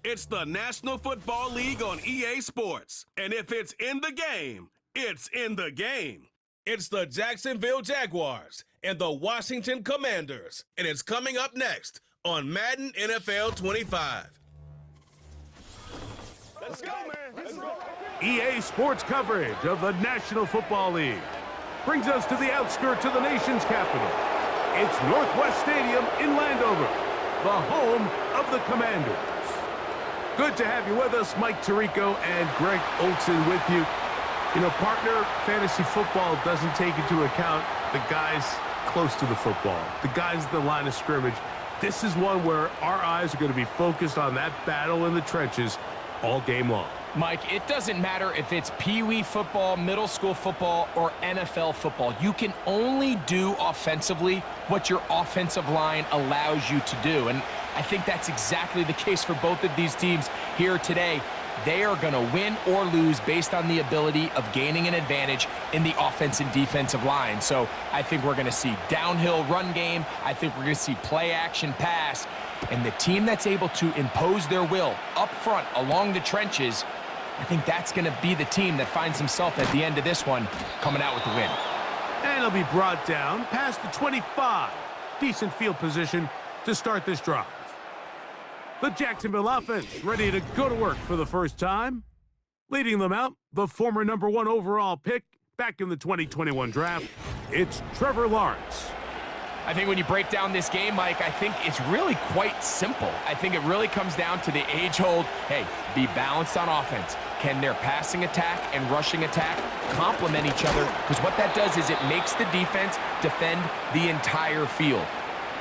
It's the National Football League on EA Sports. And if it's in the game, it's in the game. It's the Jacksonville Jaguars and the Washington Commanders. And it's coming up next on Madden NFL 25. Let's go, man. Let's go. EA Sports coverage of the National Football League brings us to the outskirts of the nation's capital. It's Northwest Stadium in Landover, the home of the Commanders. Good to have you with us, Mike Tirico and Greg Olson with you. You know, partner, fantasy football doesn't take into account the guys close to the football, the guys at the line of scrimmage. This is one where our eyes are going to be focused on that battle in the trenches all game long. Mike, it doesn't matter if it's Pee-wee football, middle school football, or NFL football. You can only do offensively what your offensive line allows you to do. And I think that's exactly the case for both of these teams here today. They are going to win or lose based on the ability of gaining an advantage in the offense and defensive line. So I think we're going to see downhill run game. I think we're going to see play action pass. And the team that's able to impose their will up front along the trenches, I think that's going to be the team that finds himself at the end of this one coming out with the win. And it'll be brought down past the 25. Decent field position to start this drive. The Jacksonville offense ready to go to work for the first time. Leading them out, the former #1 overall pick back in the 2021 draft, it's Trevor Lawrence. I think when you break down this game, Mike, I think it's really quite simple. I think it really comes down to the age-old, hey, be balanced on offense. Can their passing attack and rushing attack complement each other? Because what that does is it makes the defense defend the entire field.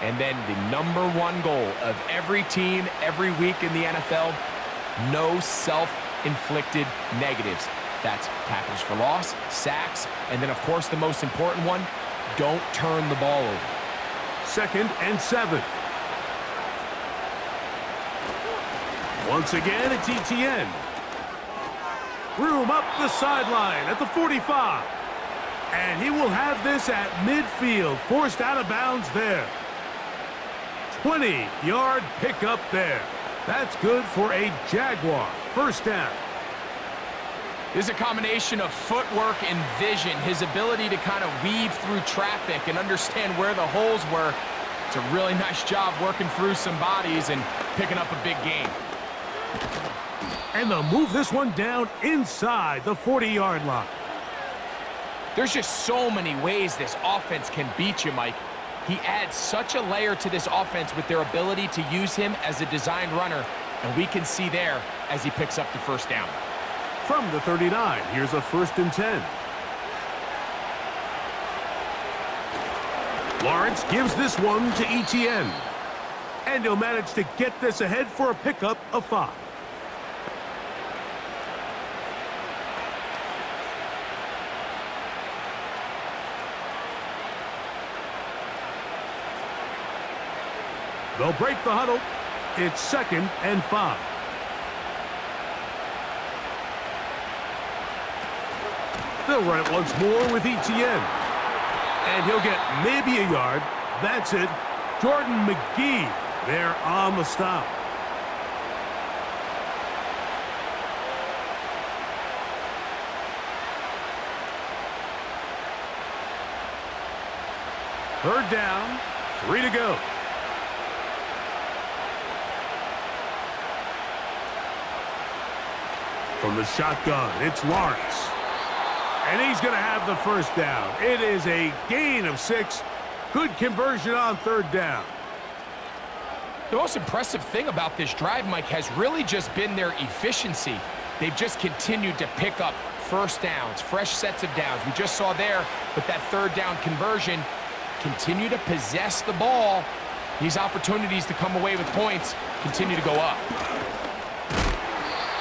And then the #1 goal of every team, every week in the NFL, no self-inflicted negatives. That's tackles for loss, sacks, and then, of course, the most important one, don't turn the ball over. 2nd and 7. Once again, it's ETN. Room up the sideline at the 45. And he will have this at midfield, forced out of bounds there. 20-yard pickup there. That's good for a Jaguar. First down. This is a combination of footwork and vision, his ability to kind of weave through traffic and understand where the holes were. It's a really nice job working through some bodies and picking up a big gain. And they'll move this one down inside the 40-yard line. There's just so many ways this offense can beat you, Mike. He adds such a layer to this offense with their ability to use him as a designed runner, and we can see there as he picks up the first down. From the 39, here's a 1st and 10. Lawrence gives this one to ETN. And he'll manage to get this ahead for a pickup of 5. They'll break the huddle. It's 2nd and 5. They'll run it once more with ETN. And he'll get maybe a yard. That's it. Jordan McGee there on the stop. Third down, 3 to go. From the shotgun, it's Lawrence. And he's going to have the first down. It is a gain of 6. Good conversion on 3rd down. The most impressive thing about this drive, Mike, has really just been their efficiency. They've just continued to pick up first downs, fresh sets of downs. We just saw there with that 3rd down conversion, continue to possess the ball. These opportunities to come away with points continue to go up.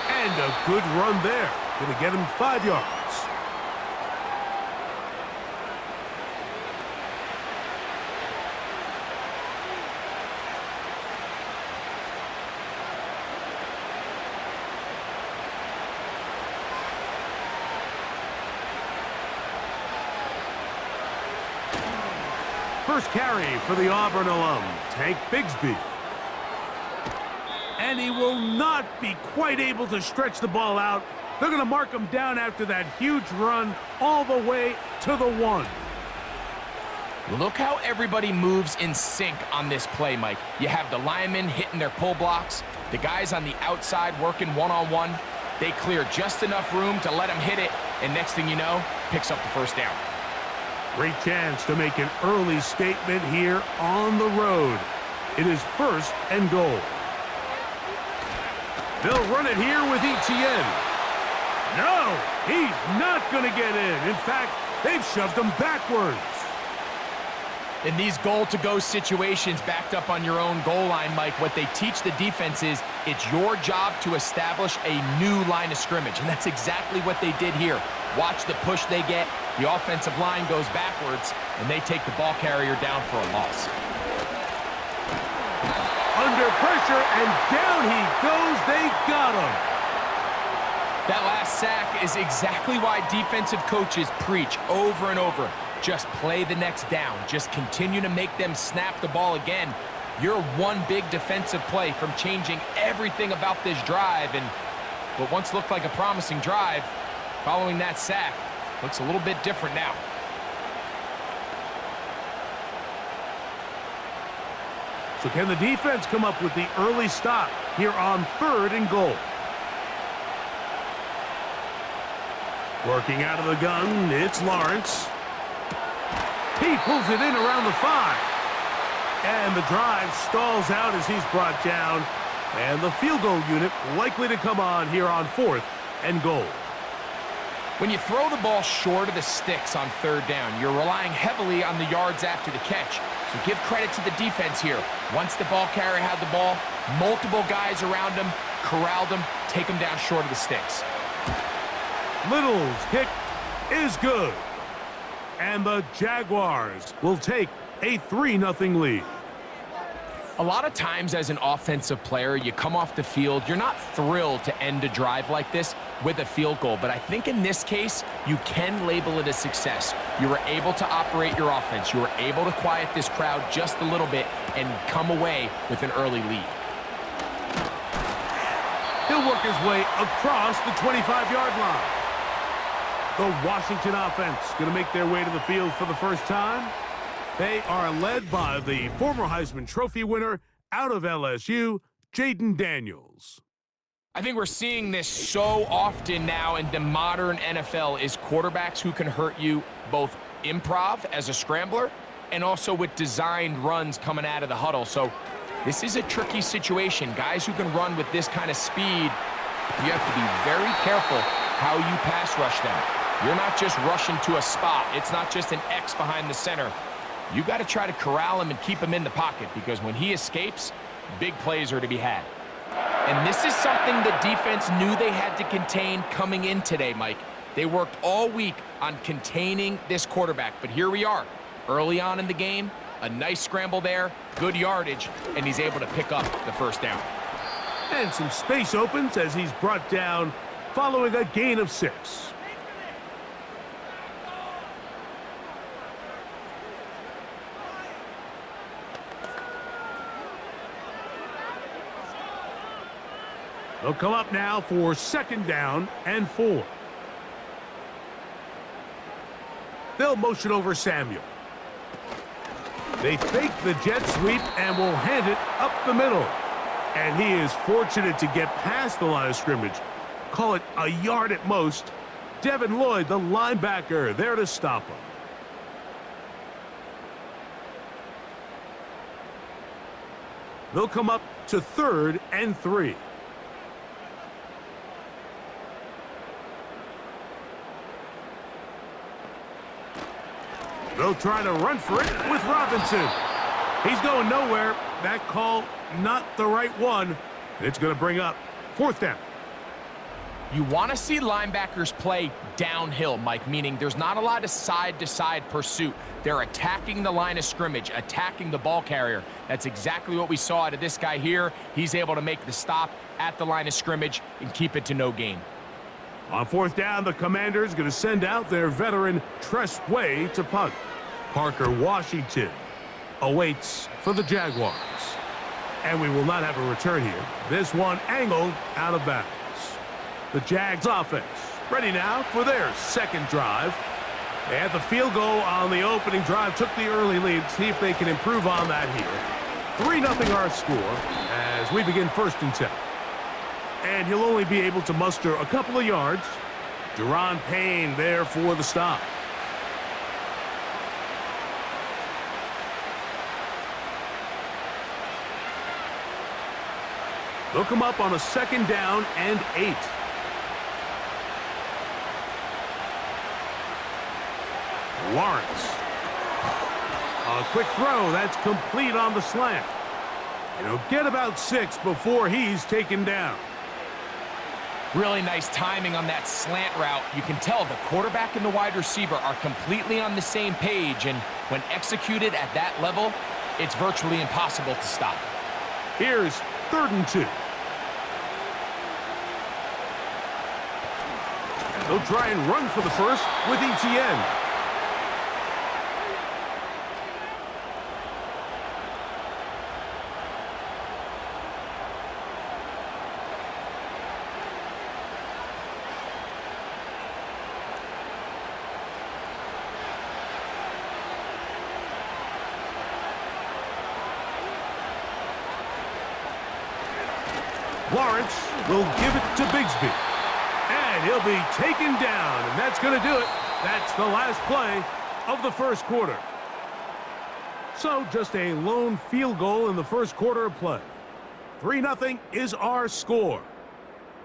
And a good run there. Going to get him 5 yards. First carry for the Auburn alum, Tank Bigsby. and he will not be quite able to stretch the ball out. They're going to mark him down after that huge run all the way to the 1. Look how everybody moves in sync on this play, Mike. You have the linemen hitting their pull blocks, the guys on the outside working one-on-one. They clear just enough room to let him hit it, and next thing you know, picks up the first down. Great chance to make an early statement here on the road. It is 1st and goal. They'll run it here with Etienne. No, he's not going to get in. In fact, they've shoved him backwards. In these goal-to-go situations backed up on your own goal line, Mike, what they teach the defense is it's your job to establish a new line of scrimmage, and that's exactly what they did here. Watch the push they get. The offensive line goes backwards, and they take the ball carrier down for a loss. Under pressure, and down he goes. They got him. That last sack is exactly why defensive coaches preach over and over. Just play the next down. Just continue to make them snap the ball again. You're one big defensive play from changing everything about this drive, and what once looked like a promising drive, following that sack, looks a little bit different now. So can the defense come up with the early stop here on 3rd and goal? Working out of the gun, it's Lawrence. He pulls it in around the 5. And the drive stalls out as he's brought down. And the field goal unit likely to come on here on 4th and goal. When you throw the ball short of the sticks on 3rd down, you're relying heavily on the yards after the catch. So give credit to the defense here. Once the ball carrier had the ball, multiple guys around him, corralled him, take him down short of the sticks. Little's kick is good. And the Jaguars will take a 3-0 lead. A lot of times as an offensive player, you come off the field, you're not thrilled to end a drive like this with a field goal. But I think in this case, you can label it a success. You were able to operate your offense. You were able to quiet this crowd just a little bit and come away with an early lead. He'll work his way across the 25-yard line. The Washington offense going to make their way to the field for the first time. They are led by the former Heisman Trophy winner out of LSU, Jaden Daniels. I think we're seeing this so often now in the modern NFL is quarterbacks who can hurt you both improv as a scrambler and also with designed runs coming out of the huddle. So this is a tricky situation. Guys who can run with this kind of speed, you have to be very careful how you pass rush them. You're not just rushing to a spot. It's not just an X behind the center. You got to try to corral him and keep him in the pocket because when he escapes, big plays are to be had. And this is something the defense knew they had to contain coming in today, Mike. They worked all week on containing this quarterback, but here we are. Early on in the game, a nice scramble there, good yardage, and he's able to pick up the first down. And some space opens as he's brought down following a gain of 6. They'll come up now for 2nd down and 4. They'll motion over Samuel. They fake the jet sweep and will hand it up the middle. And he is fortunate to get past the line of scrimmage. Call it a yard at most. Devin Lloyd, the linebacker, there to stop him. They'll come up to 3rd and 3. They'll try to run for it with Robinson. He's going nowhere. That call, not the right one. It's going to bring up 4th down. You want to see linebackers play downhill, Mike, meaning there's not a lot of side-to-side pursuit. They're attacking the line of scrimmage, attacking the ball carrier. That's exactly what we saw out of this guy here. He's able to make the stop at the line of scrimmage and keep it to no gain. On 4th down, the Commanders going to send out their veteran Tress Way to punt. Parker Washington awaits for the Jaguars. And we will not have a return here. This one angled out of bounds. The Jags offense ready now for their second drive. They had the field goal on the opening drive, took the early lead. See if they can improve on that here. 3-0 our score as we begin 1st and 10. And he'll only be able to muster a couple of yards. Deron Payne there for the stop. They'll come up on a 2nd down and 8. Lawrence. A quick throw. That's complete on the slant. And he'll get about 6 before he's taken down. Really nice timing on that slant route. You can tell the quarterback and the wide receiver are completely on the same page, and when executed at that level, it's virtually impossible to stop. Here's 3rd and 2. They'll try and run for the first with ETN. Lawrence will give it to Bigsby. And he'll be taken down, and that's going to do it. That's the last play of the 1st quarter. So just a lone field goal in the 1st quarter of play. 3-0 is our score.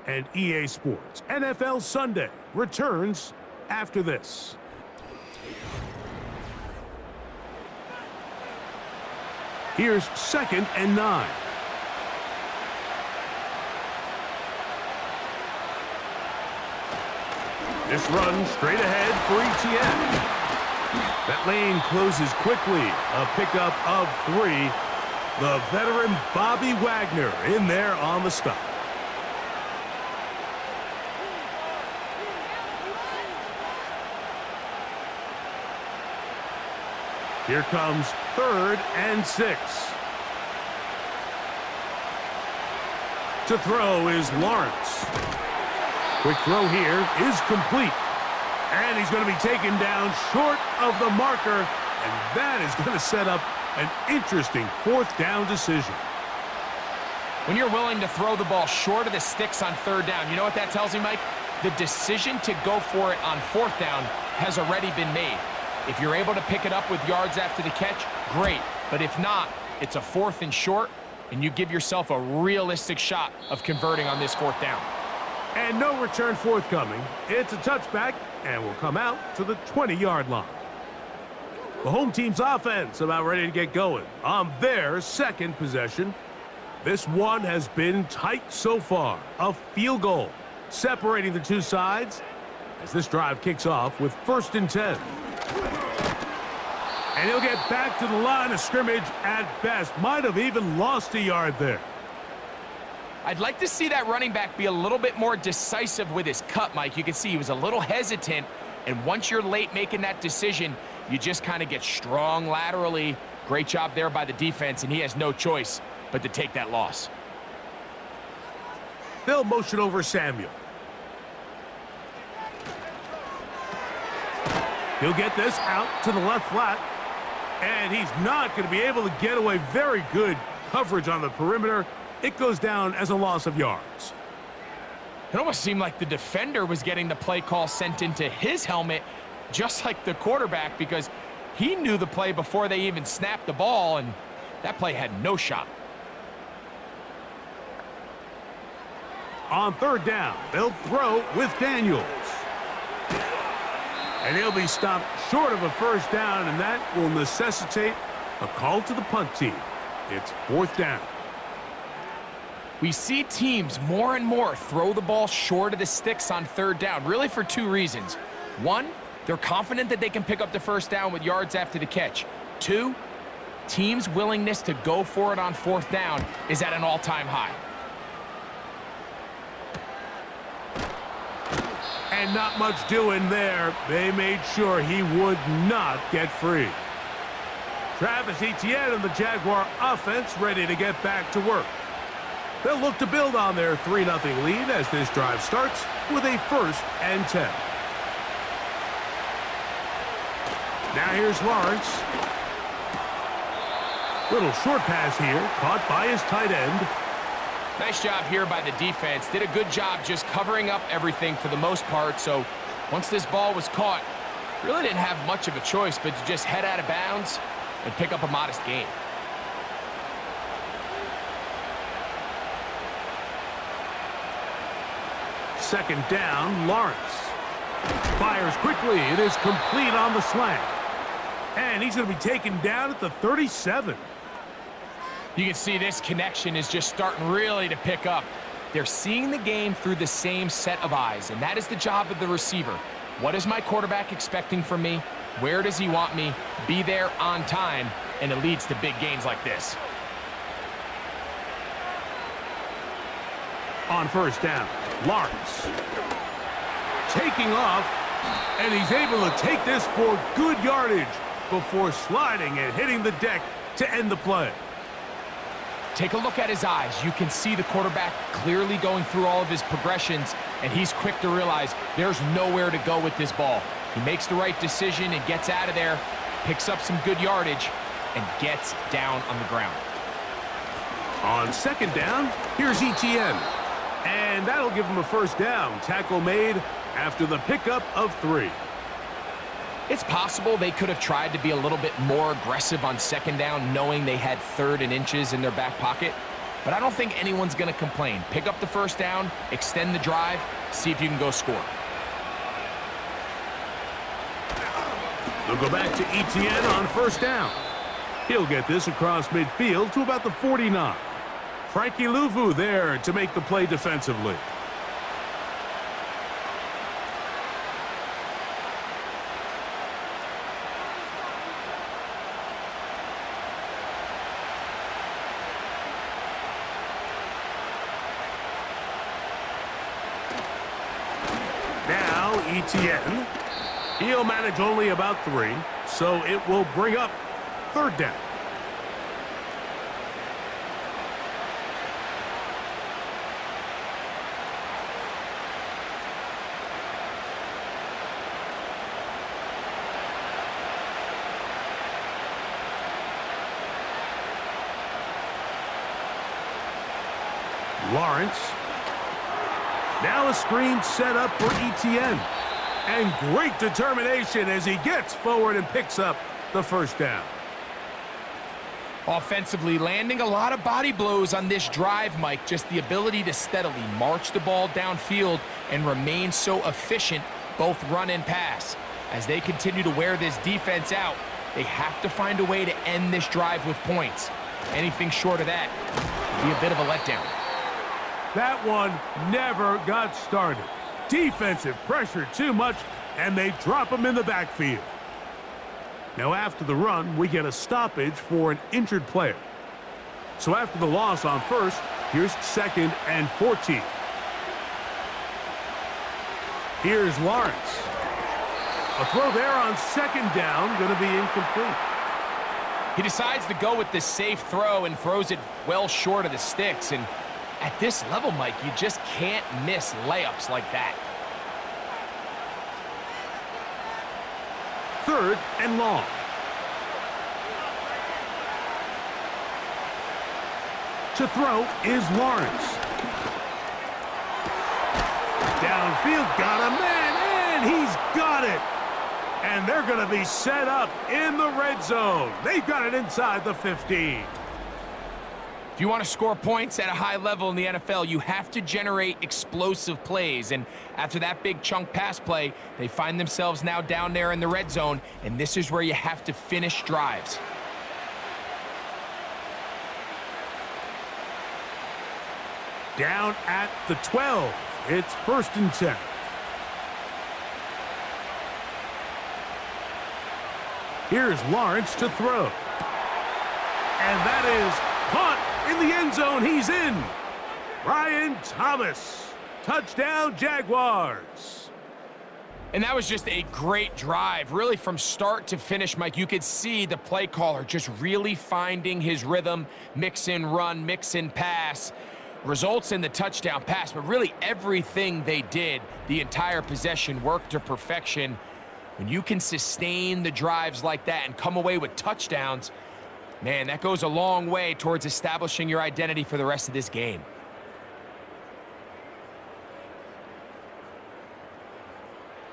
And EA Sports NFL Sunday returns after this. Here's 2nd and 9. This run straight ahead for ETN. That lane closes quickly. A pickup of 3. The veteran Bobby Wagner in there on the stop. Here comes 3rd and 6. To throw is Lawrence. Quick throw here is complete. And he's going to be taken down short of the marker. And that is going to set up an interesting 4th down decision. When you're willing to throw the ball short of the sticks on 3rd down, you know what that tells me, Mike? The decision to go for it on 4th down has already been made. If you're able to pick it up with yards after the catch, great. But if not, it's a 4th and short, and you give yourself a realistic shot of converting on this 4th down. And no return forthcoming. It's a touchback, and will come out to the 20-yard line. The home team's offense about ready to get going on their 2nd possession. This one has been tight so far. A field goal separating the two sides as this drive kicks off with 1st and 10. And he'll get back to the line of scrimmage at best. Might have even lost a yard there. I'd like to see that running back be a little bit more decisive with his cut, Mike. You can see he was a little hesitant, and once you're late making that decision, you just kind of get strong laterally. Great job there by the defense, and he has no choice but to take that loss. They'll motion over Samuel. He'll get this out to the left flat, and he's not going to be able to get away. Very good coverage on the perimeter. It goes down as a loss of yards. It almost seemed like the defender was getting the play call sent into his helmet, just like the quarterback, because he knew the play before they even snapped the ball, and that play had no shot. On 3rd down, they'll throw with Daniels. And he'll be stopped short of a 1st down, and that will necessitate a call to the punt team. It's 4th down. We see teams more and more throw the ball short of the sticks on 3rd down, really for 2 reasons. 1, they're confident that they can pick up the 1st down with yards after the catch. 2, teams' willingness to go for it on 4th down is at an all-time high. And not much doing there. They made sure he would not get free. Travis Etienne and the Jaguar offense ready to get back to work. They'll look to build on their 3-0 lead as this drive starts with a 1st and 10. Now here's Lawrence. Little short pass here, caught by his tight end. Nice job here by the defense. Did a good job just covering up everything for the most part. So once this ball was caught, really didn't have much of a choice but to just head out of bounds and pick up a modest gain. Second down, Lawrence. Fires quickly. It is complete on the slant. And he's going to be taken down at the 37. You can see this connection is just starting really to pick up. They're seeing the game through the same set of eyes, and that is the job of the receiver. What is my quarterback expecting from me? Where does he want me? Be there on time, and it leads to big gains like this. On 1st down, Lawrence. Taking off, and he's able to take this for good yardage before sliding and hitting the deck to end the play. Take a look at his eyes. You can see the quarterback clearly going through all of his progressions, and he's quick to realize there's nowhere to go with this ball. He makes the right decision and gets out of there, picks up some good yardage, and gets down on the ground. On 2nd down, here's Etienne. And that'll give him a 1st down. Tackle made after the pickup of 3. It's possible they could have tried to be a little bit more aggressive on 2nd down, knowing they had 3rd and inches in their back pocket. But I don't think anyone's going to complain. Pick up the 1st down, extend the drive, see if you can go score. They'll go back to Etienne on 1st down. He'll get this across midfield to about the 49. Frankie Louvu there to make the play defensively. Now Etienne. He'll manage only about 3, so it will bring up 3rd down. Lawrence. Now a screen set up for Etienne. And great determination as he gets forward and picks up the 1st down. Offensively, landing a lot of body blows on this drive, Mike. Just the ability to steadily march the ball downfield and remain so efficient, both run and pass. As they continue to wear this defense out, they have to find a way to end this drive with points. Anything short of that would be a bit of a letdown. That one never got started. Defensive pressure too much, and they drop him in the backfield. Now after the run, we get a stoppage for an injured player. So after the loss on 1st, here's 2nd and 14. Here's Lawrence. A throw there on 2nd down, going to be incomplete. He decides to go with the safe throw and throws it well short of the sticks. And at this level, Mike, you just can't miss layups like that. 3rd and long. To throw is Lawrence. Downfield, got a man, and he's got it. And they're going to be set up in the red zone. They've got it inside the 15. If you want to score points at a high level in the NFL, you have to generate explosive plays. And after that big chunk pass play, they find themselves now down there in the red zone, and this is where you have to finish drives. Down at the 12. It's 1st and 10. Here's Lawrence to throw. And that is caught in the end zone. He's in. Brian Thomas. Touchdown, Jaguars. And that was just a great drive. Really, from start to finish, Mike, you could see the play caller just really finding his rhythm, mix in run, mix in pass. Results in the touchdown pass, but really everything they did, the entire possession, worked to perfection. When you can sustain the drives like that and come away with touchdowns, man, that goes a long way towards establishing your identity for the rest of this game.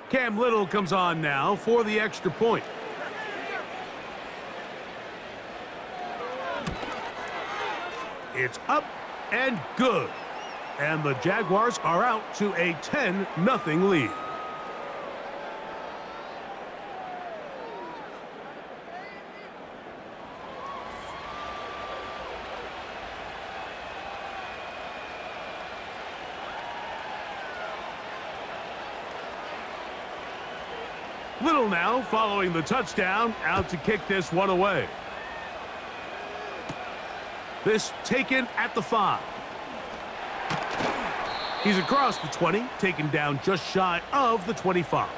Cam Little comes on now for the extra point. It's up and good. And the Jaguars are out to a 10-0 lead. Little now following the touchdown, out to kick this one away. This taken at the 5. He's across the 20, taken down just shy of the 25.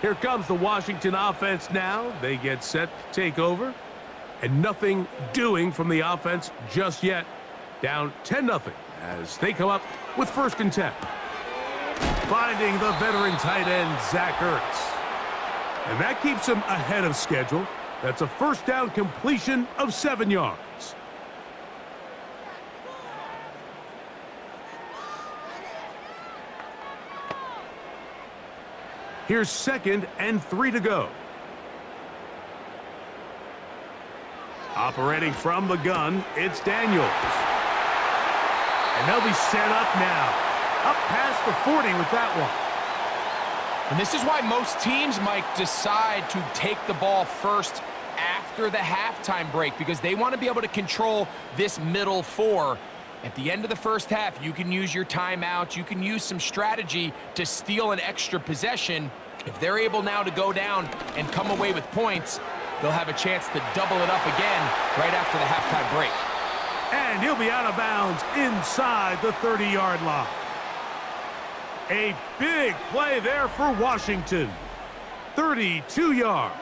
Here comes the Washington offense now. They get set to take over. And nothing doing from the offense just yet. Down 10-0 as they come up with 1st and 10. Finding the veteran tight end, Zach Ertz. And that keeps him ahead of schedule. That's a 1st down completion of 7 yards. Here's 2nd and 3 to go. Operating from the gun, it's Daniels. And they'll be set up now. Up past the 40 with that one. And this is why most teams, Mike, decide to take the ball first after the halftime break, because they want to be able to control this middle 4. At the end of the first half, you can use your timeouts. You can use some strategy to steal an extra possession. If they're able now to go down and come away with points, they'll have a chance to double it up again right after the halftime break. And he'll be out of bounds inside the 30-yard line. A big play there for Washington. 32 yards.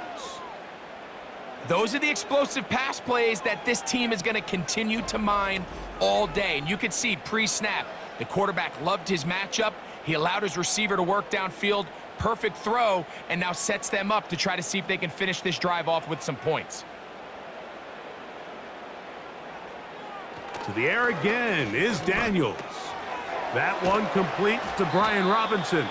Those are the explosive pass plays that this team is going to continue to mine all day. And you can see pre-snap, the quarterback loved his matchup. He allowed his receiver to work downfield. Perfect throw, and now sets them up to try to see if they can finish this drive off with some points. To the air again is Daniels. That one complete to Brian Robinson.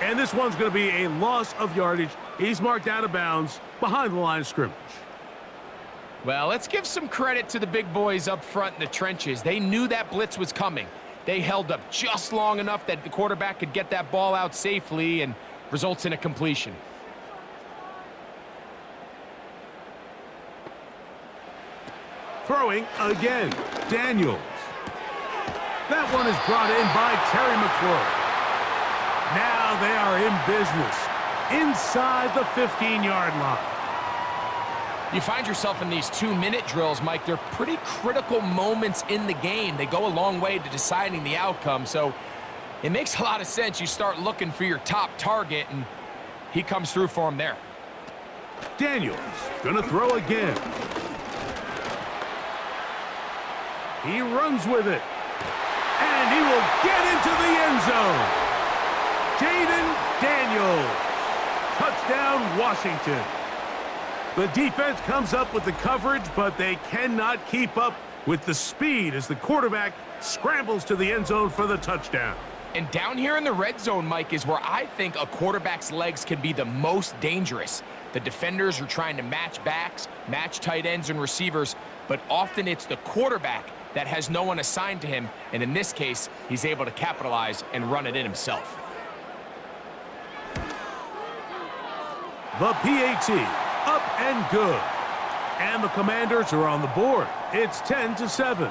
And this one's going to be a loss of yardage. He's marked out of bounds behind the line of scrimmage. Well, let's give some credit to the big boys up front in the trenches. They knew that blitz was coming. They held up just long enough that the quarterback could get that ball out safely and results in a completion. Throwing again, Daniels. That one is brought in by Terry McLaurin. Now they are in business inside the 15-yard line. You find yourself in these 2-minute drills, Mike. They're pretty critical moments in the game. They go a long way to deciding the outcome, so it makes a lot of sense. You start looking for your top target, and he comes through for him there. Daniels gonna throw again. He runs with it. And he will get into the end zone. Jaden Daniels. Touchdown, Washington. The defense comes up with the coverage, but they cannot keep up with the speed as the quarterback scrambles to the end zone for the touchdown. And down here in the red zone, Mike, is where I think a quarterback's legs can be the most dangerous. The defenders are trying to match backs, match tight ends and receivers, but often it's the quarterback that has no one assigned to him, and in this case, he's able to capitalize and run it in himself. The PAT, up and good. And the Commanders are on the board. It's 10-7.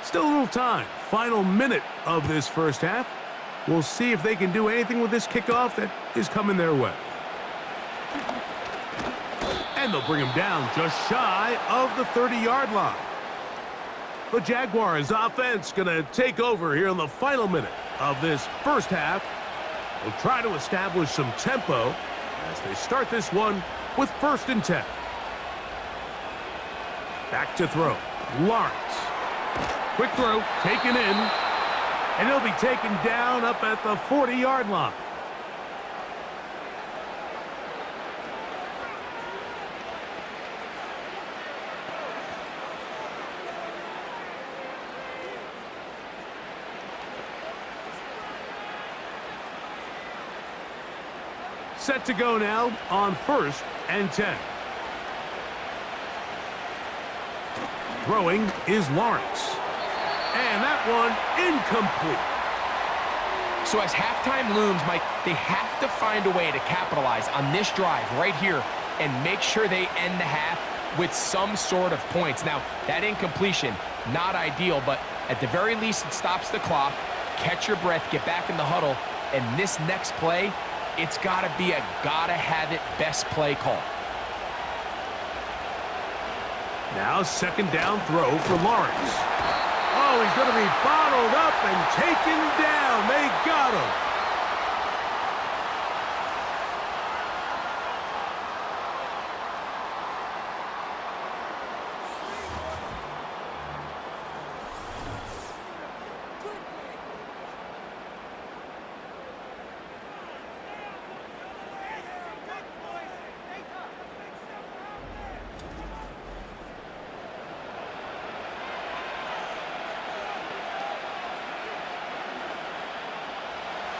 Still a little time. Final minute of this first half. We'll see if they can do anything with this kickoff that is coming their way. And they'll bring him down just shy of the 30-yard line. The Jaguars offense going to take over here in the final minute of this first half. They'll try to establish some tempo as they start this one with 1st and 10. Back to throw. Lawrence. Quick throw, taken in. And he'll be taken down up at the 40-yard line. Set to go now on 1st and 10. Throwing is Lawrence. And that one incomplete. So as halftime looms, Mike, they have to find a way to capitalize on this drive right here and make sure they end the half with some sort of points. Now, that incompletion, not ideal, but at the very least it stops the clock. Catch your breath, get back in the huddle, and this next play, it's got to be a gotta-have-it best play call. Now 2nd down throw for Lawrence. Oh, he's going to be bottled up and taken down. They got him.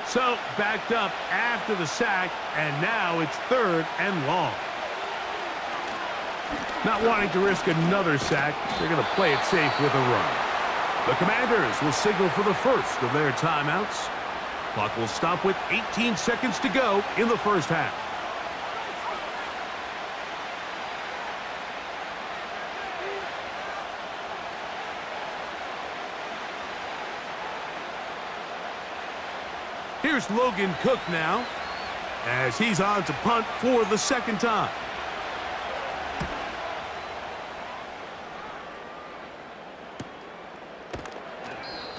So, backed up after the sack, and now it's 3rd and long. Not wanting to risk another sack, they're going to play it safe with a run. The Commanders will signal for the first of their timeouts. Clock will stop with 18 seconds to go in the first half. Here's Logan Cook now, as he's on to punt for the 2nd time.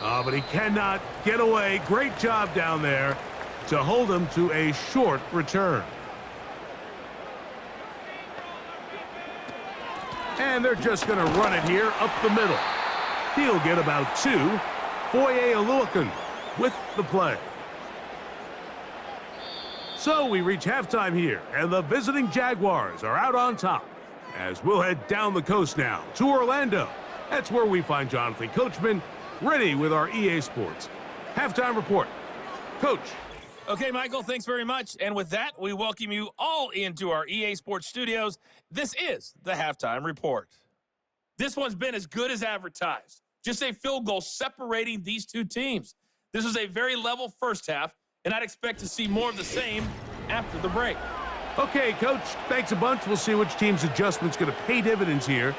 Oh, but he cannot get away. Great job down there to hold him to a short return. And they're just going to run it here up the middle. He'll get about 2. Foye Oluokun with the play. So we reach halftime here, and the visiting Jaguars are out on top. As we'll head down the coast now to Orlando. That's where we find Jonathan Coachman ready with our EA Sports halftime report. Coach. Okay, Michael, thanks very much. And with that, we welcome you all into our EA Sports studios. This is the halftime report. This one's been as good as advertised. Just a field goal separating these two teams. This was a very level first half, and I'd expect to see more of the same after the break. Okay, Coach, thanks a bunch. We'll see which team's adjustment's going to pay dividends here.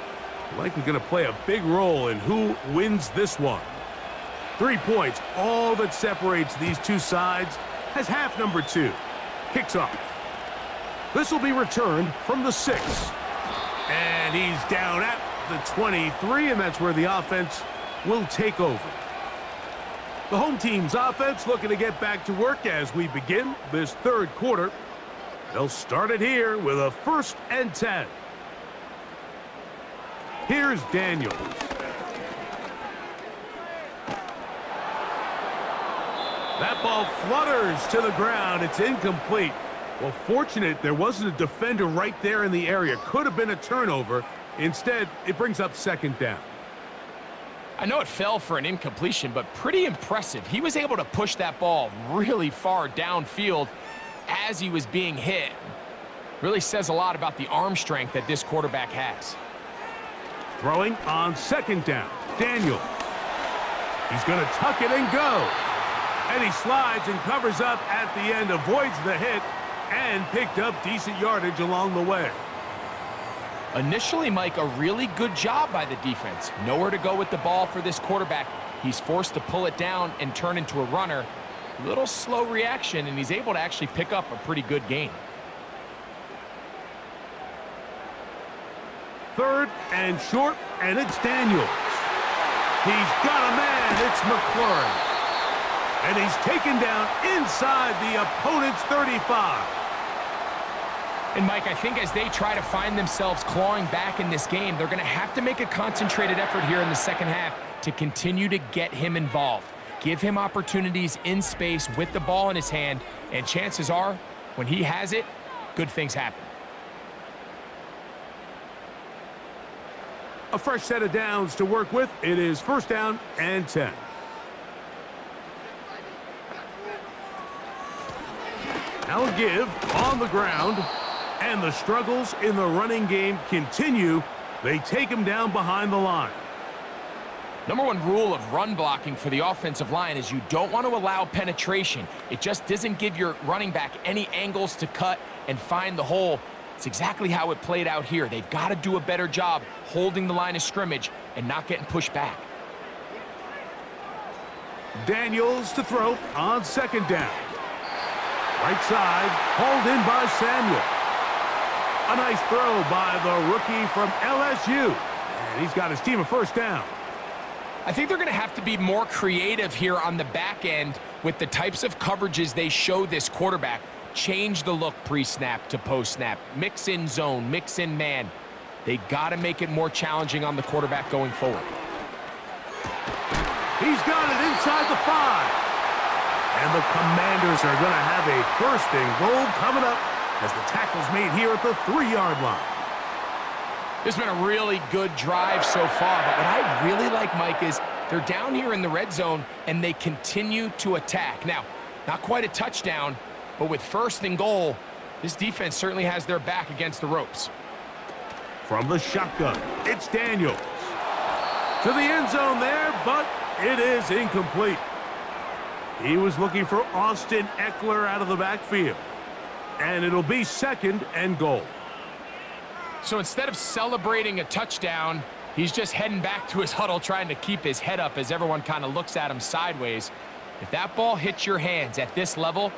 Likely going to play a big role in who wins this one. 3 points, all that separates these two sides, has half number 2. Kicks off. This will be returned from the 6. And he's down at the 23, and that's where the offense will take over. The home team's offense looking to get back to work as we begin this third quarter. They'll start it here with a 1st and 10. Here's Daniels. That ball flutters to the ground. It's incomplete. Well, fortunate there wasn't a defender right there in the area. Could have been a turnover. Instead, it brings up 2nd down. I know it fell for an incompletion, but pretty impressive. He was able to push that ball really far downfield as he was being hit. Really says a lot about the arm strength that this quarterback has. Throwing on 2nd down. Daniel. He's going to tuck it and go. And he slides and covers up at the end, avoids the hit, and picked up decent yardage along the way. Initially, Mike, a really good job by the defense. Nowhere to go with the ball for this quarterback. He's forced to pull it down and turn into a runner. Little slow reaction, and he's able to actually pick up a pretty good gain. 3rd and short, and it's Daniels. He's got a man. It's McLaurin. And he's taken down inside the opponent's 35. And, Mike, I think as they try to find themselves clawing back in this game, they're going to have to make a concentrated effort here in the second half to continue to get him involved. Give him opportunities in space with the ball in his hand, and chances are, when he has it, good things happen. A fresh set of downs to work with. It is 1st down and 10. Now a give on the ground, and the struggles in the running game continue. They take him down behind the line. Number 1 rule of run blocking for the offensive line is you don't want to allow penetration. It just doesn't give your running back any angles to cut and find the hole. It's exactly how it played out here. They've got to do a better job holding the line of scrimmage and not getting pushed back. Daniels to throw on 2nd down. Right side, hauled in by Samuel. A nice throw by the rookie from LSU. And he's got his team a 1st down. I think they're going to have to be more creative here on the back end with the types of coverages they show this quarterback. Change the look pre-snap to post-snap. Mix in zone, mix in man. They got to make it more challenging on the quarterback going forward. He's got it inside the 5. And the Commanders are going to have a 1st and goal coming up as the tackle's made here at the 3-yard line. This has been a really good drive so far, but what I really like, Mike, is they're down here in the red zone and they continue to attack. Now, not quite a touchdown, but with 1st and goal, this defense certainly has their back against the ropes. From the shotgun, it's Daniels. To the end zone there, but it is incomplete. He was looking for Austin Eckler out of the backfield. And it'll be 2nd and goal. So instead of celebrating a touchdown, he's just heading back to his huddle trying to keep his head up as everyone kind of looks at him sideways. If that ball hits your hands at this level,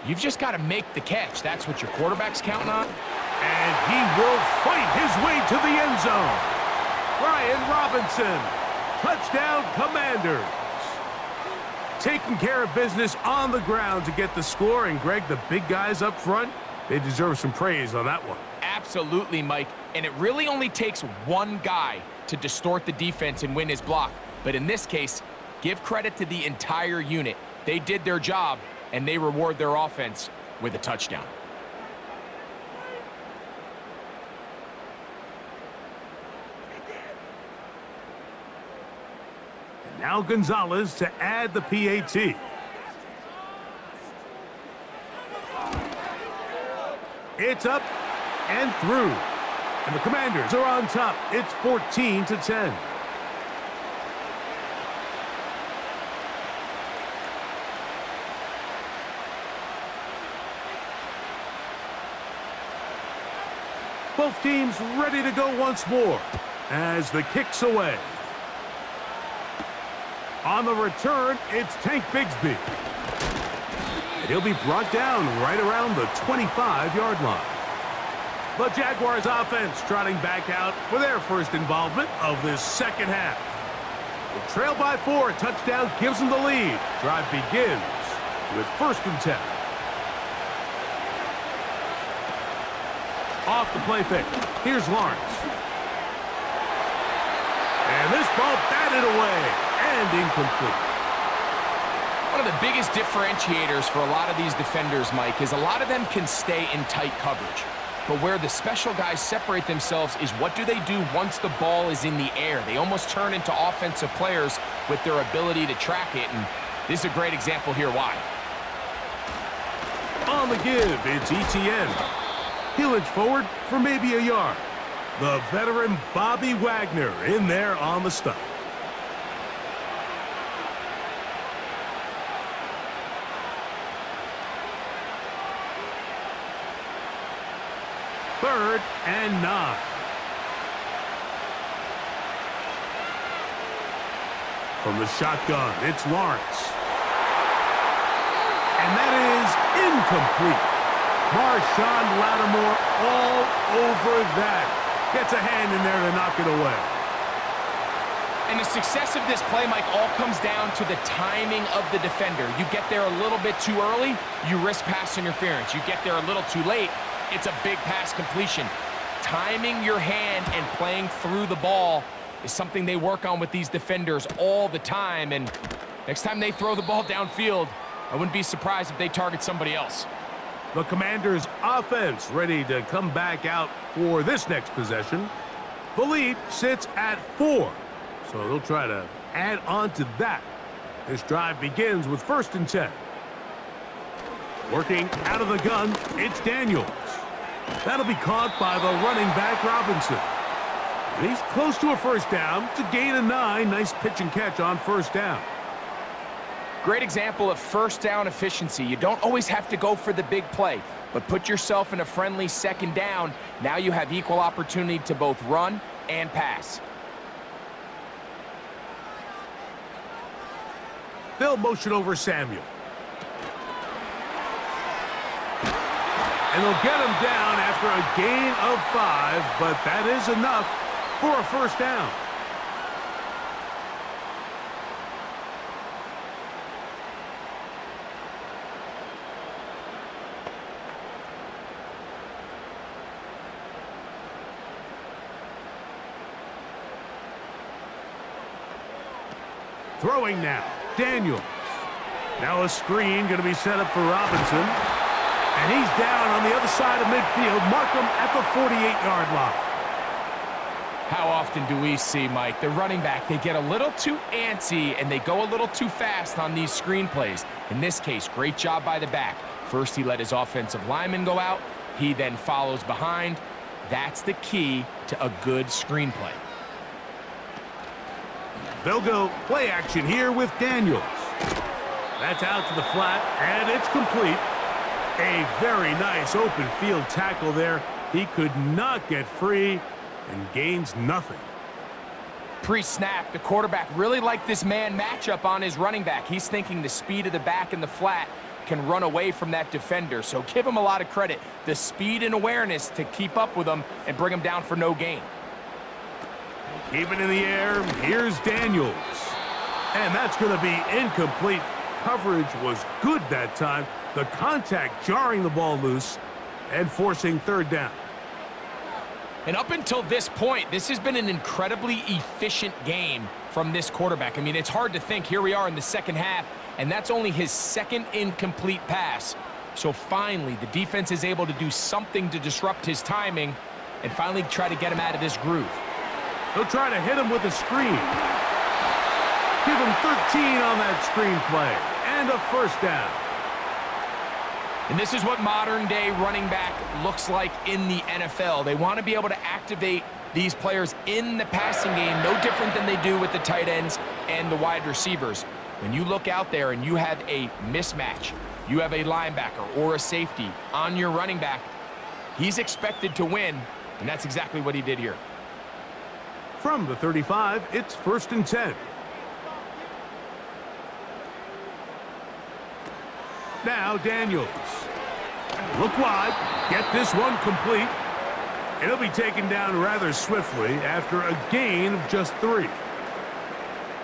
you've just got to make the catch. That's what your quarterback's counting on. And he will fight his way to the end zone. Brian Robinson, touchdown Commanders. Taking care of business on the ground to get the score. And, Greg, the big guys up front, they deserve some praise on that one. Absolutely, Mike. And it really only takes one guy to distort the defense and win his block. But in this case, give credit to the entire unit. They did their job, and they reward their offense with a touchdown. Now Gonzalez to add the PAT. It's up and through. And the Commanders are on top. It's 14-10. Both teams ready to go once more as the kick's away. On the return, it's Tank Bigsby. And he'll be brought down right around the 25-yard line. The Jaguars offense trotting back out for their 1st involvement of this 2nd half. They trail by 4. A touchdown gives them the lead. Drive begins with 1st and 10. Off the play fake. Here's Lawrence. And this ball batted away. And incomplete. One of the biggest differentiators for a lot of these defenders, Mike, is a lot of them can stay in tight coverage. But where the special guys separate themselves is what do they do once the ball is in the air? They almost turn into offensive players with their ability to track it, and this is a great example here why. On the give, it's ETN. He'll inch forward for maybe a yard. The veteran Bobby Wagner in there on the stop. Third and 9. From the shotgun, it's Lawrence. And that is incomplete. Marshawn Lattimore all over that. Gets a hand in there to knock it away. And the success of this play, Mike, all comes down to the timing of the defender. You get there a little bit too early, you risk pass interference. You get there a little too late, it's a big pass completion. Timing your hand and playing through the ball is something they work on with these defenders all the time. And next time they throw the ball downfield, I wouldn't be surprised if they target somebody else. The Commanders' offense ready to come back out for this next possession. The lead sits at 4. So they'll try to add on to that. This drive begins with 1st and 10. Working out of the gun, it's Daniels. That'll be caught by the running back, Robinson. And he's close to a 1st down. It's a gain of 9. Nice pitch and catch on 1st down. Great example of 1st down efficiency. You don't always have to go for the big play, but put yourself in a friendly 2nd down. Now you have equal opportunity to both run and pass. They'll motion over Samuel. And they'll get him down after a gain of 5, but that is enough for a 1st down. Throwing now, Daniels. Now a screen going to be set up for Robinson. And he's down on the other side of midfield. Mark him at the 48-yard line. How often do we see, Mike, the running back, they get a little too antsy and they go a little too fast on these screen plays. In this case, great job by the back. First, he let his offensive lineman go out. He then follows behind. That's the key to a good screen play. They'll go play action here with Daniels. That's out to the flat, and it's complete. A very nice open field tackle there. He could not get free and gains nothing. Pre-snap, the quarterback really liked this man matchup on his running back. He's thinking the speed of the back in the flat can run away from that defender. So give him a lot of credit. The speed and awareness to keep up with him and bring him down for no gain. Keep it in the air. Here's Daniels. And that's going to be incomplete. Coverage was good that time. The contact jarring the ball loose and forcing 3rd down. And up until this point, this has been an incredibly efficient game from this quarterback. I mean, it's hard to think. Here we are in the 2nd half, and that's only his 2nd incomplete pass. So finally, the defense is able to do something to disrupt his timing and finally try to get him out of this groove. They'll try to hit him with a screen. Give him 13 on that screen play. And a 1st down. And this is what modern-day running back looks like in the NFL. They want to be able to activate these players in the passing game, no different than they do with the tight ends and the wide receivers. When you look out there and you have a mismatch, you have a linebacker or a safety on your running back, he's expected to win, and that's exactly what he did here. From the 35, it's 1st and 10. Now Daniels. Look wide. Get this one complete. It'll be taken down rather swiftly after a gain of just 3.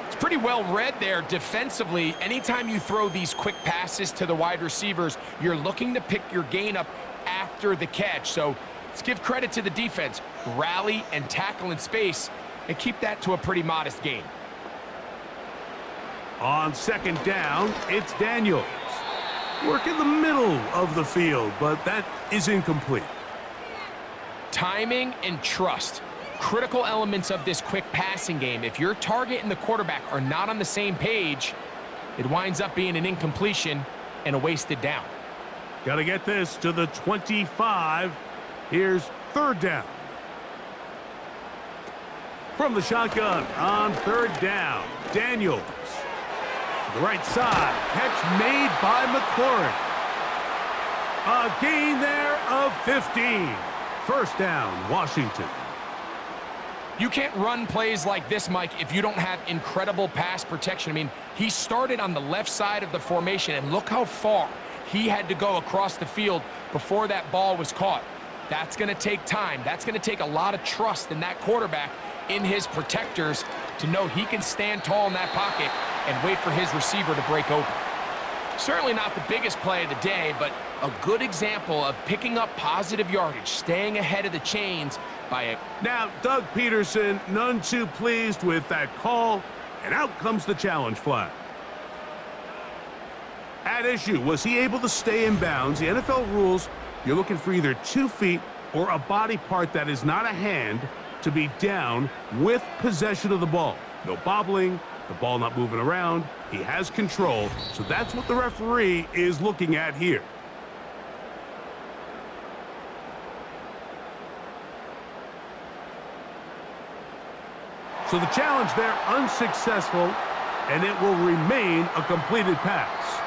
It's pretty well read there defensively. Anytime you throw these quick passes to the wide receivers, you're looking to pick your gain up after the catch. So let's give credit to the defense. Rally and tackle in space and keep that to a pretty modest gain. On 2nd down, it's Daniels. Work in the middle of the field, but that is incomplete. Timing and trust, critical elements of this quick passing game. If your target and the quarterback are not on the same page, it winds up being an incompletion and a wasted down. Got to get this to the 25. Here's 3rd down. From the shotgun on 3rd down, Daniels. To the right side, catch made by McLaurin. A gain there of 15. 1st down, Washington. You can't run plays like this, Mike, if you don't have incredible pass protection. I mean, he started on the left side of the formation, and look how far He had to go across the field before that ball was caught. That's going to take time. That's going to take a lot of trust in that quarterback, in his protectors, to know he can stand tall in that pocket and wait for his receiver to break open. Certainly not the biggest play of the day, but a good example of picking up positive yardage, staying ahead of the chains by a... Now, Doug Peterson, none too pleased with that call, and out comes the challenge flag. At issue, was he able to stay in bounds? The NFL rules, you're looking for either 2 feet or a body part that is not a hand to be down with possession of the ball. No bobbling, the ball not moving around. He has control, so that's what the referee is looking at here. So the challenge there unsuccessful, and it will remain a completed pass.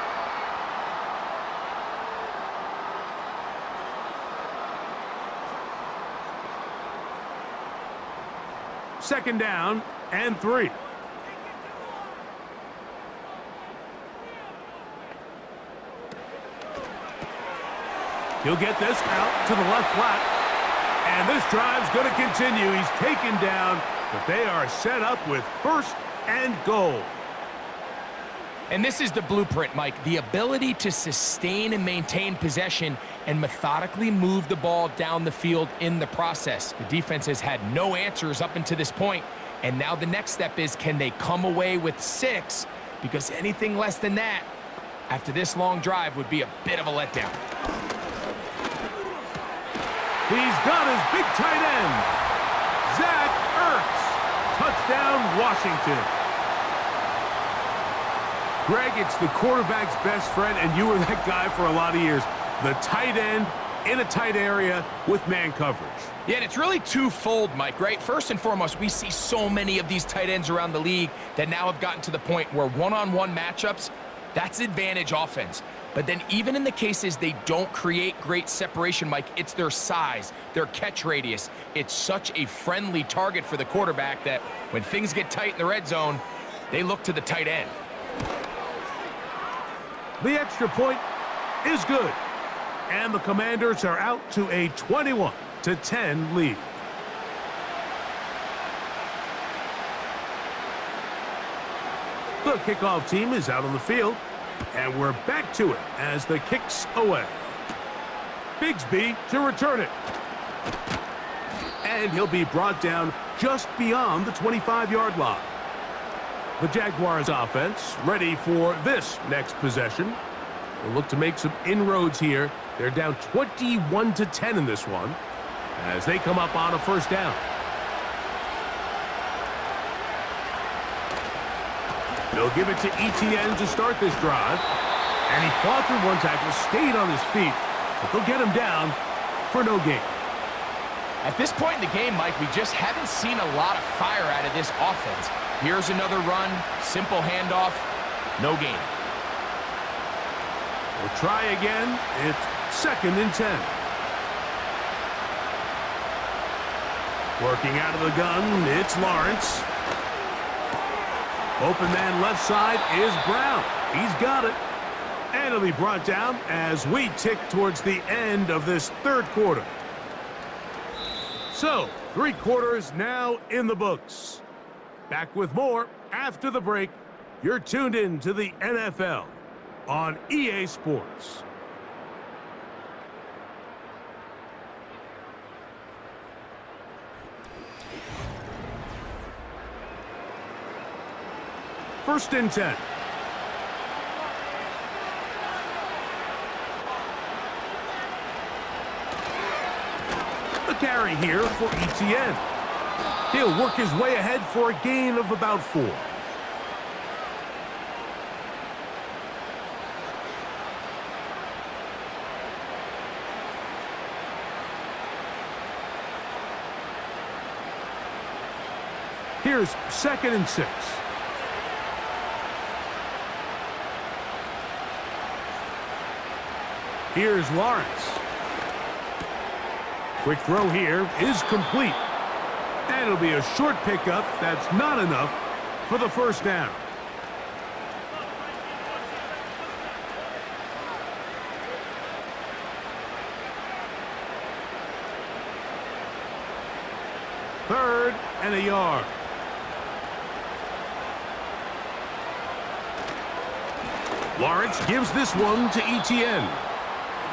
Second down and 3. He'll get this out to the left flat. And this drive's going to continue. He's taken down, but they are set up with 1st and goal. And this is the blueprint, Mike. The ability to sustain and maintain possession and methodically move the ball down the field in the process. The defense has had no answers up until this point, and now the next step is, can they come away with 6? Because anything less than that, after this long drive, would be a bit of a letdown. He's got his big tight end, Zach Ertz. Touchdown, Washington. Greg, it's the quarterback's best friend, and you were that guy for a lot of years. The tight end in a tight area with man coverage. Yeah, and it's really twofold, Mike, right? First and foremost, we see so many of these tight ends around the league that now have gotten to the point where one-on-one matchups, that's advantage offense. But then even in the cases they don't create great separation, Mike, it's their size, their catch radius. It's such a friendly target for the quarterback that when things get tight in the red zone, they look to the tight end. The extra point is good. And the Commanders are out to a 21-10 lead. The kickoff team is out on the field. And we're back to it as the kick's away. Bigsby to return it. And he'll be brought down just beyond the 25-yard line. The Jaguars offense ready for this next possession. They'll look to make some inroads here. They're down 21-10 in this one as they come up on a 1st down. They'll give it to Etienne to start this drive. And he fought through one tackle, stayed on his feet, but they'll get him down for no gain. At this point in the game, Mike, we just haven't seen a lot of fire out of this offense. Here's another run, simple handoff, no gain. We'll try again. It's 2nd and 10. Working out of the gun, it's Lawrence. Open man left side is Brown. He's got it. And it'll be brought down as we tick towards the end of this 3rd quarter. So, 3 quarters now in the books. Back with more after the break. You're tuned in to the NFL on EA Sports. First and 10. A carry here for Etienne. He'll work his way ahead for a gain of about 4. Here's 2nd and 6. Here's Lawrence. Quick throw here is complete. And it'll be a short pickup. That's not enough for the 1st down. 3rd and a yard. Lawrence gives this one to Etienne.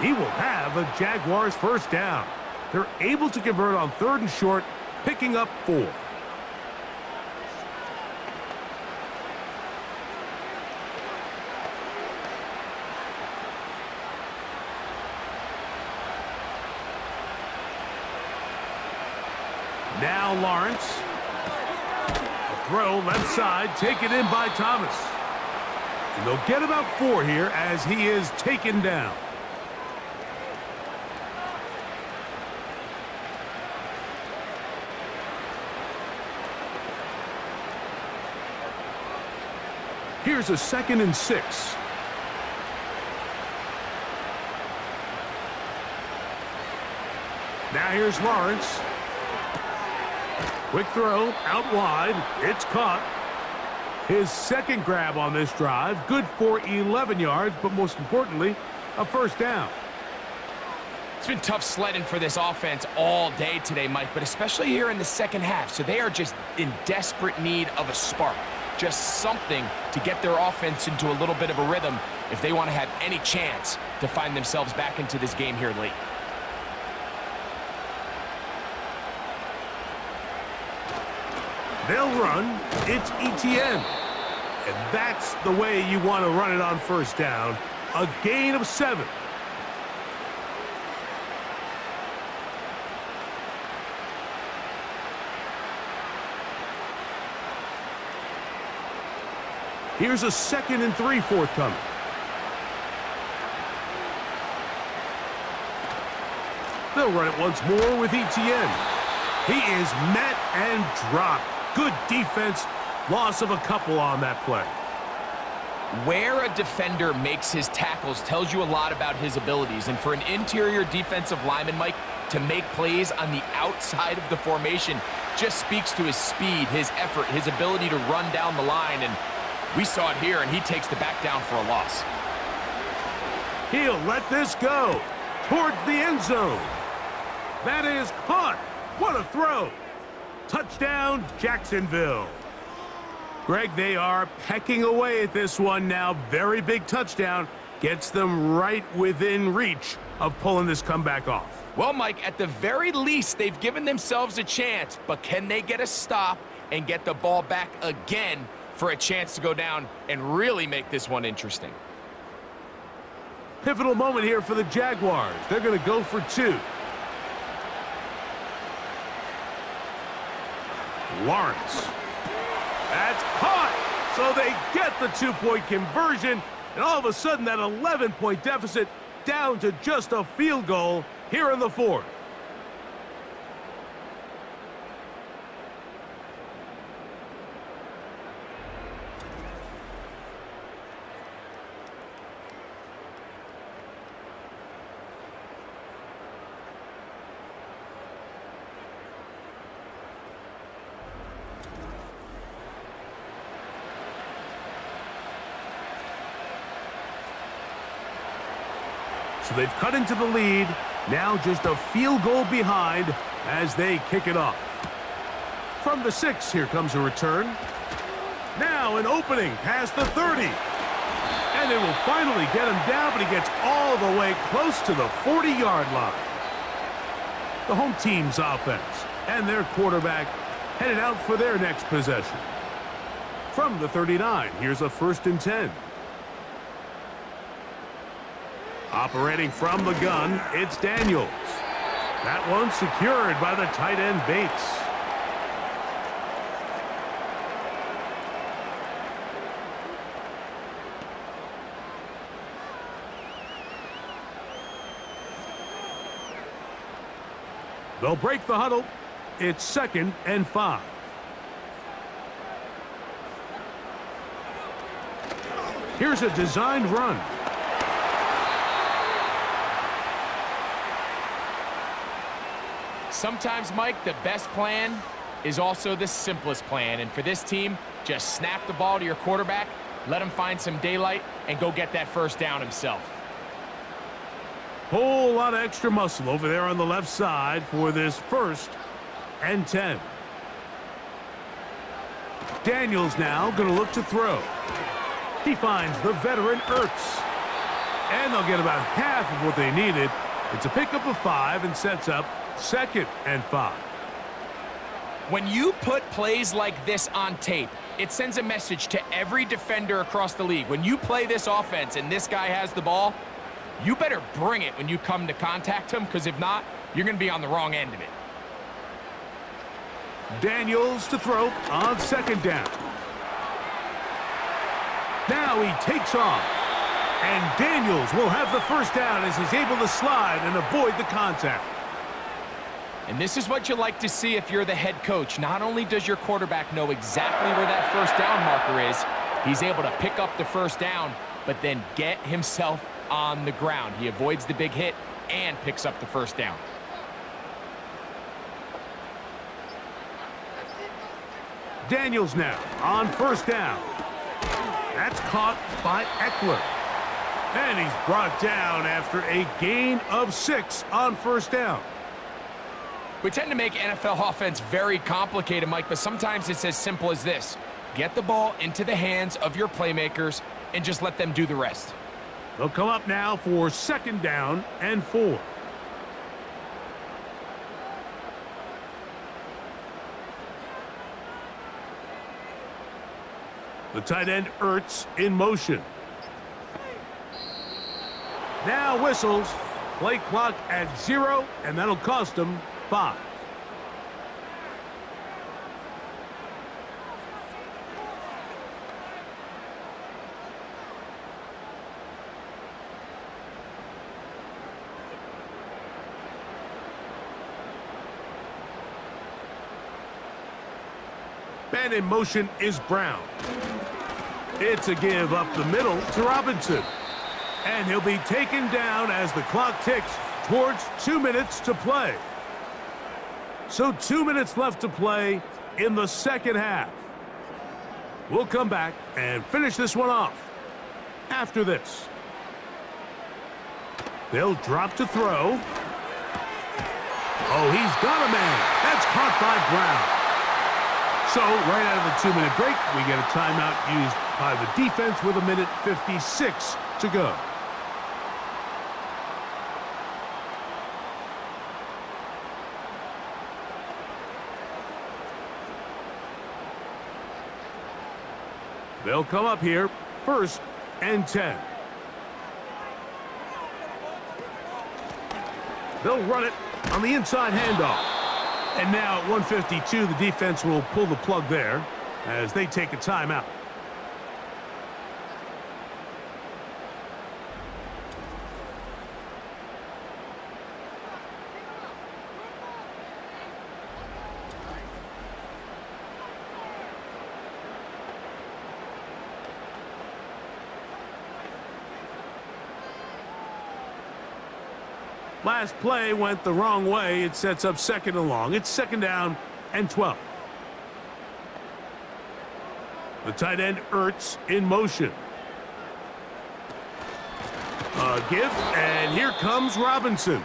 He will have a Jaguars first down. They're able to convert on 3rd and short, picking up 4. Now Lawrence. A throw left side, taken in by Thomas. And they'll get about 4 here as he is taken down. Here's a 2nd and 6. Now here's Lawrence. Quick throw, out wide. It's caught. His 2nd grab on this drive. Good for 11 yards, but most importantly, a first down. It's been tough sledding for this offense all day today, Mike, but especially here in the second half. So they are just in desperate need of a spark. Just something to get their offense into a little bit of a rhythm if they want to have any chance to find themselves back into this game here late. They'll run. It's Etienne. And that's the way you want to run it on first down. A gain of 7. Here's a 2nd and 3 forthcoming. They'll run it once more with Etienne. He is met and dropped. Good defense. Loss of a couple on that play. Where a defender makes his tackles tells you a lot about his abilities. And for an interior defensive lineman, Mike, to make plays on the outside of the formation just speaks to his speed, his effort, his ability to run down the line. And we saw it here, and he takes the back down for a loss. He'll let this go towards the end zone. That is caught. What a throw. Touchdown, Jacksonville. Greg, they are pecking away at this one now. Very big touchdown. Gets them right within reach of pulling this comeback off. Well, Mike, at the very least, they've given themselves a chance, but can they get a stop and get the ball back again for a chance to go down and really make this one interesting? Pivotal moment here for the Jaguars. They're going to go for 2. Lawrence. That's caught. So they get the 2-point conversion. And all of a sudden, that 11-point deficit down to just a field goal here in the 4th. So they've cut into the lead. Now just a field goal behind as they kick it off. From the 6, here comes a return. Now an opening past the 30. And they will finally get him down, but he gets all the way close to the 40-yard line. The home team's offense and their quarterback headed out for their next possession. From the 39, here's a 1st and 10. Operating from the gun, it's Daniels. That one secured by the tight end Bates. They'll break the huddle. It's 2nd and 5. Here's a designed run. Sometimes, Mike, the best plan is also the simplest plan. And for this team, just snap the ball to your quarterback, let him find some daylight, and go get that first down himself. Whole lot of extra muscle over there on the left side for this 1st and 10. Daniels now going to look to throw. He finds the veteran Ertz. And they'll get about half of what they needed. It's a pickup of 5 and sets up 2nd and 5. When you put plays like this on tape, it sends a message to every defender across the league. When you play this offense and this guy has the ball, you better bring it when you come to contact him, because if not, you're going to be on the wrong end of it. Daniels to throw on 2nd down. Now he takes off. And Daniels will have the first down as he's able to slide and avoid the contact. And this is what you like to see if you're the head coach. Not only does your quarterback know exactly where that first down marker is, he's able to pick up the first down, but then get himself on the ground. He avoids the big hit and picks up the first down. Daniels now on 1st down. That's caught by Eckler. And he's brought down after a gain of 6 on 1st down. We tend to make NFL offense very complicated, Mike, but sometimes it's as simple as this. Get the ball into the hands of your playmakers and just let them do the rest. They'll come up now for 2nd down and 4. The tight end Ertz in motion. Now whistles. Play clock at 0, and that'll cost him 5. Man in motion is Brown. It's a give up the middle to Robinson. And he'll be taken down as the clock ticks towards 2 minutes to play. So 2 minutes left to play in the 2nd half. We'll come back and finish this one off after this. They'll drop to throw. Oh, he's got a man. That's caught by Brown. So right out of the 2-minute break, we get a timeout used by the defense with 1:56 to go. They'll come up here, 1st and 10. They'll run it on the inside handoff. And now at 1:52, the defense will pull the plug there as they take a timeout. Last play went the wrong way. It sets up 2nd and long. It's 2nd down and 12. The tight end Ertz in motion. A give, and here comes Robinson.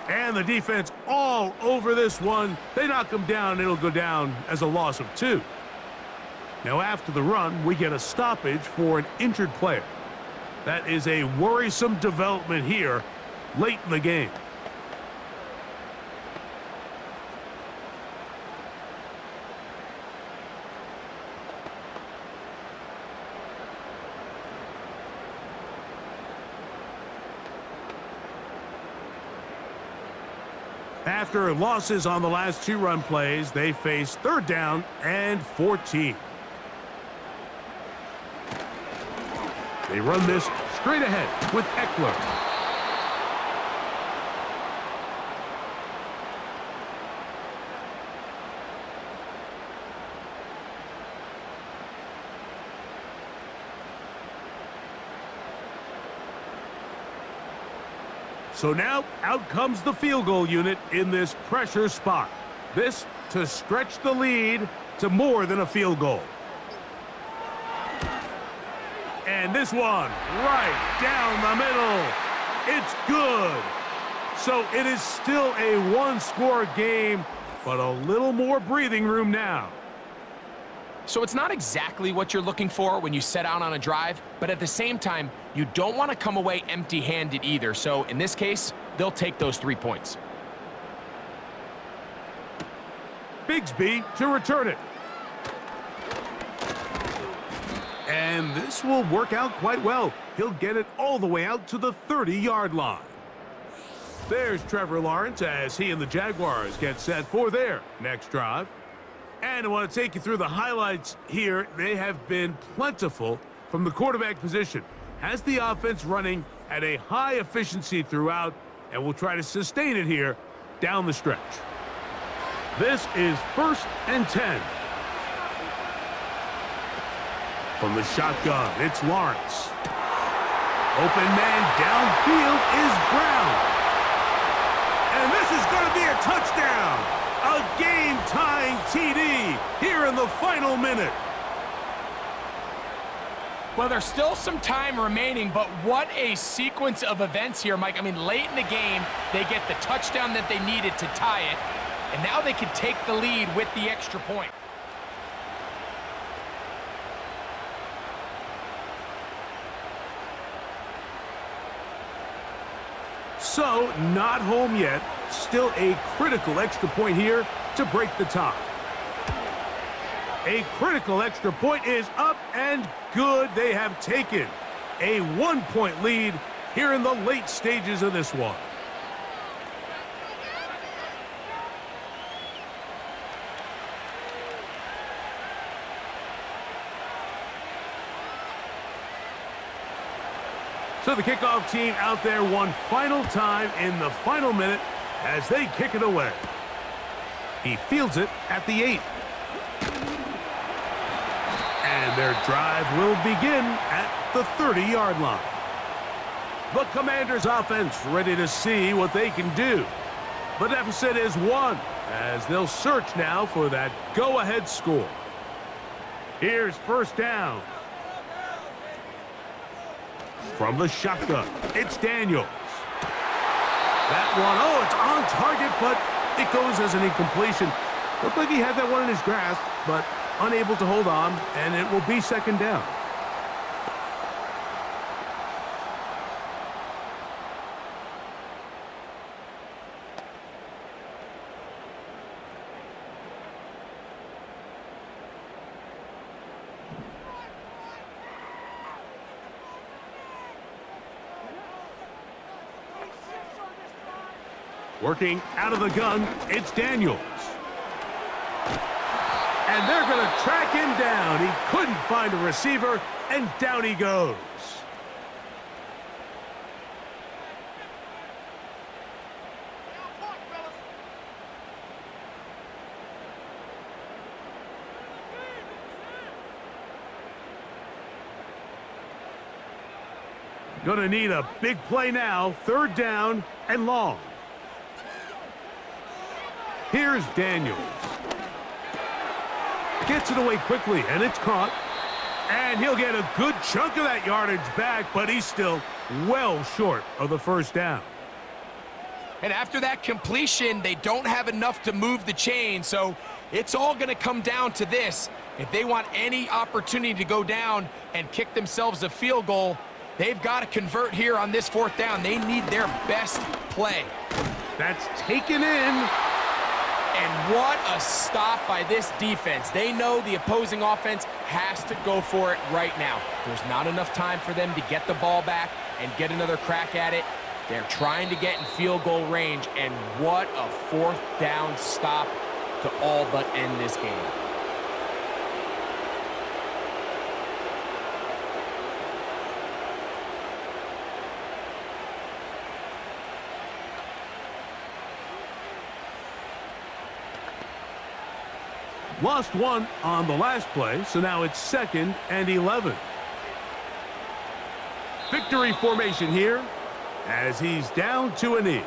And the defense all over this one. They knock him down. It'll go down as a loss of 2. Now after the run, we get a stoppage for an injured player. That is a worrisome development here late in the game. After losses on the last 2 run plays, they face 3rd down and 14. They run this straight ahead with Eckler. So now out comes the field goal unit in this pressure spot. This to stretch the lead to more than a field goal. And this one right down the middle. It's good. So it is still a 1-score game, but a little more breathing room now. So it's not exactly what you're looking for when you set out on a drive, but at the same time, you don't want to come away empty-handed either. So in this case, they'll take those 3 points. Bigsby to return it. And this will work out quite well. He'll get it all the way out to the 30-yard line. There's Trevor Lawrence as he and the Jaguars get set for their next drive. And I want to take you through the highlights here. They have been plentiful from the quarterback position. Has the offense running at a high efficiency throughout, and will try to sustain it here down the stretch. This is 1st and 10. From the shotgun, it's Lawrence. Open man downfield is Brown. And this is going to be a touchdown. A game-tying TD here in the final minute. Well, there's still some time remaining, but what a sequence of events here, Mike. I mean, late in the game, they get the touchdown that they needed to tie it, and now they can take the lead with the extra point. So, not home yet. Still a critical extra point here to break the tie. A critical extra point is up and good. They have taken a 1-point lead here in the late stages of this one. So the kickoff team out there one final time in the final minute as they kick it away. He fields it at the 8. And their drive will begin at the 30-yard line. The Commanders' offense ready to see what they can do. The deficit is 1 as they'll search now for that go-ahead score. Here's 1st down. From the shotgun, it's Daniels. That one, oh, it's on target, but it goes as an incompletion. Looked like he had that one in his grasp, but unable to hold on, and it will be 2nd down. Working out of the gun, it's Daniels. And they're going to track him down. He couldn't find a receiver, and down he goes. Going to need a big play now. 3rd down and long. Here's Daniels. Gets it away quickly, and it's caught. And he'll get a good chunk of that yardage back, but he's still well short of the 1st down. And after that completion, they don't have enough to move the chain, so it's all going to come down to this. If they want any opportunity to go down and kick themselves a field goal, they've got to convert here on this 4th down. They need their best play. That's taken in. And what a stop by this defense. They know the opposing offense has to go for it right now. There's not enough time for them to get the ball back and get another crack at it. They're trying to get in field goal range, and what a 4th down stop to all but end this game. Lost 1 on the last play, so now it's 2nd and 11. Victory formation here as he's down to a knee.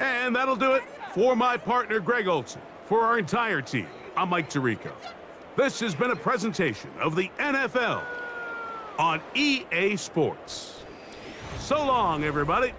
And that'll do it for my partner, Greg Olson. For our entire team, I'm Mike Tirico. This has been a presentation of the NFL on EA Sports. So long, everybody.